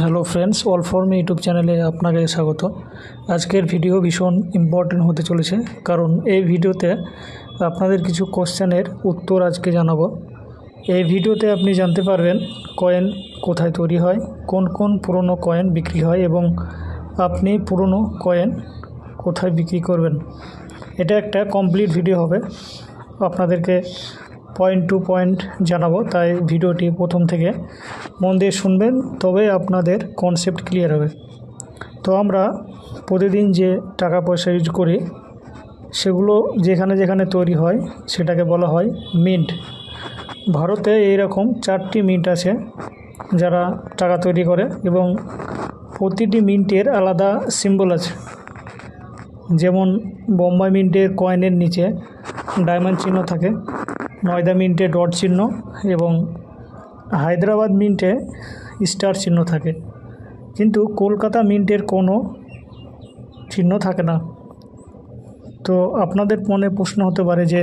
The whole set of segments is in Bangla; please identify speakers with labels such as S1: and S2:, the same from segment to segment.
S1: Hello friends, all for me YouTube চ্যানেলে আপনাকে স্বাগত। আজকের ভিডিও ভীষণ ইম্পর্টেন্ট হতে চলেছে, কারণ এই ভিডিওতে আপনাদের কিছু কোশ্চেনের উত্তর আজকে জানাবো। এই ভিডিওতে আপনি জানতে পারবেন কয়েন কোথায় তৈরি হয়, কোন কোন পুরনো কয়েন বিক্রি হয় এবং আপনি পুরনো কয়েন কোথায় বিক্রি করবেন। এটা একটা কমপ্লিট ভিডিও হবে, আপনাদেরকে পয়েন্ট টু পয়েন্ট জানাবো, তাই ভিডিওটি প্রথম থেকে মন দিয়ে শুনবেন, তবে আপনাদের কনসেপ্ট ক্লিয়ার হবে। তো আমরা প্রতিদিন যে টাকা পয়সা ইউজ করি সেগুলো যেখানে যেখানে তৈরি হয় সেটাকে বলা হয় মিন্ট। ভারতে এইরকম 4টি মিন্ট আছে যারা টাকা তৈরি করে এবং প্রতিটি মিন্টের আলাদা সিম্বল আছে। যেমন বোম্বাই মিন্টের কয়েনের নিচে ডায়মন্ড চিহ্ন থাকে, নয়দা মিন্টে ডট চিহ্ন এবং হায়দ্রাবাদ মিন্টে স্টার চিহ্ন থাকে, কিন্তু কলকাতা মিন্টের কোনো চিহ্ন থাকে না। তো আপনাদের মনে প্রশ্ন হতে পারে যে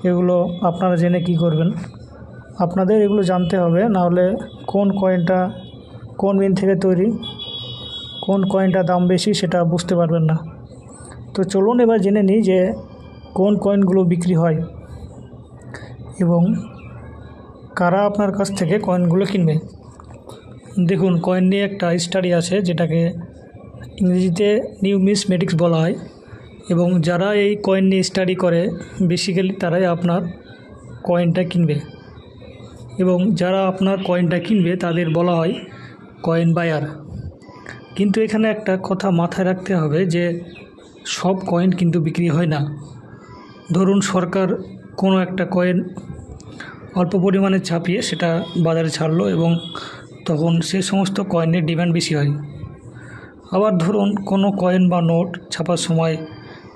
S1: এগুলো আপনারা জেনে কি করবেন। আপনাদের এগুলো জানতে হবে, নাহলে কোন কয়েনটা কোন মিন্ট থেকে তৈরি, কোন কয়েনটা দাম বেশি সেটা বুঝতে পারবেন না। তো চলুন এবার জেনে নিই যে কোন কয়েনগুলো বিক্রি হয় এবং কারা আপনার কাছ থেকে কয়েনগুলো কিনবে। দেখুন, কয়েন নিয়ে একটা স্টাডি আছে যেটাকে ইংরেজিতে নিউমিসমেটিক্স বলা হয়, এবং যারা এই কয়েন নিয়ে স্টাডি করে বেসিক্যালি তারাই আপনার কয়েনটা কিনবে, এবং যারা আপনার কয়েনটা কিনবে তাদের বলা হয় কয়েন বায়ার। কিন্তু এখানে একটা কথা মাথায় রাখতে হবে যে সব কয়েন কিন্তু বিক্রি হয় না। ধরুন সরকার কোনো একটা কয়েন অল্প পরিমাণে ছাপিয়ে সেটা বাজারে ছাড়লো এবং তখন সে সমস্ত কয়েনের ডিমান্ড বেশি হয়। আবার ধরুন কোনো কয়েন বা নোট ছাপার সময়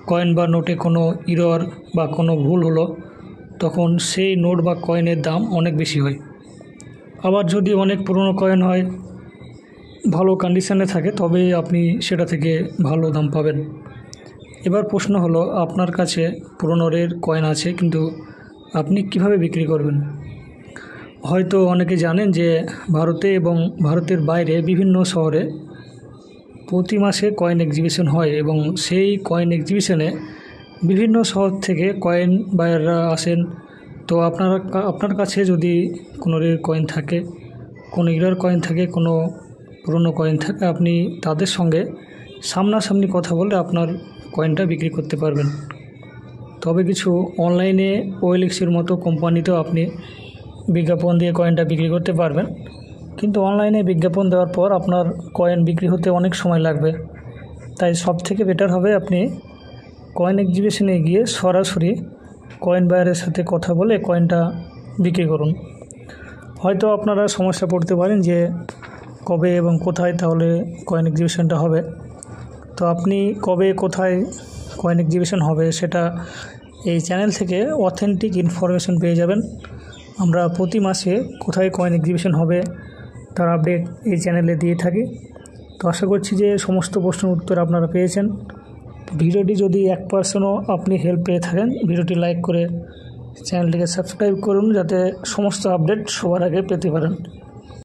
S1: কয়েন বা নোটে কোনো ইরর বা কোনো ভুল হলো, তখন সেই নোট বা কয়েনের দাম অনেক বেশি হয়। আবার যদি অনেক পুরনো কয়েন হয়, ভালো কন্ডিশনে থাকে, তবে আপনি সেটা থেকে ভালো দাম পাবেন। এবার প্রশ্ন হলো, আপনার কাছে পুরনো কয়েন আছে, কিন্তু আপনি কিভাবে বিক্রি করবেন? হয়তো অনেকে জানেন যে ভারতে এবং ভারতের বাইরে বিভিন্ন শহরে প্রতি মাসে কয়েন এক্সিবিশন হয়, এবং সেই কয়েন এক্সিবিশনে বিভিন্ন শহর থেকে কয়েন বায়াররা আসেন। তো আপনার কাছে যদি কোনো কয়েন থাকে, কোনো ইরার কয়েন থাকে, কোনো পুরনো কয়েন থাকে, আপনি তাদের সঙ্গে সামনাসামনি কথা বলে আপনার কয়েনটা বিক্রি করতে পারবেন। তবে কিছু অনলাইনে ওএলএক্সের মতো কোম্পানিতেও আপনি বিজ্ঞাপন দিয়ে কয়েনটা বিক্রি করতে পারবেন, কিন্তু অনলাইনে বিজ্ঞাপন দেওয়ার পর আপনার কয়েন বিক্রি হতে অনেক সময় লাগবে। তাই সবথেকে বেটার হবে আপনি কয়েন এক্সিবিশনে গিয়ে সরাসরি কয়েন বায়ারের সাথে কথা বলে কয়েনটা বিক্রি করুন। হয়তো আপনারা সমস্যা পড়তে পারেন যে কবে এবং কোথায় তাহলে কয়েন এক্সিবিশনটা হবে। তো আপনি কবে কোথায় কয়েন এক্সিবিশন হবে সেটা এই চ্যানেল থেকে অথেন্টিক ইনফরমেশন পেয়ে যাবেন। আমরা প্রতি মাসে কোথায় কয়েন এক্সিবিশন হবে তার আপডেট এই চ্যানেলে দিয়ে থাকি। তো আশা করছি যে সমস্ত প্রশ্নের উত্তর আপনারা পেয়েছেন। ভিডিওটি যদি 1%ও আপনি হেল্প পেয়ে থাকেন, ভিডিওটি লাইক করে চ্যানেলটিকে সাবস্ক্রাইব করুন, যাতে সমস্ত আপডেট সবার আগে পেতে পারেন।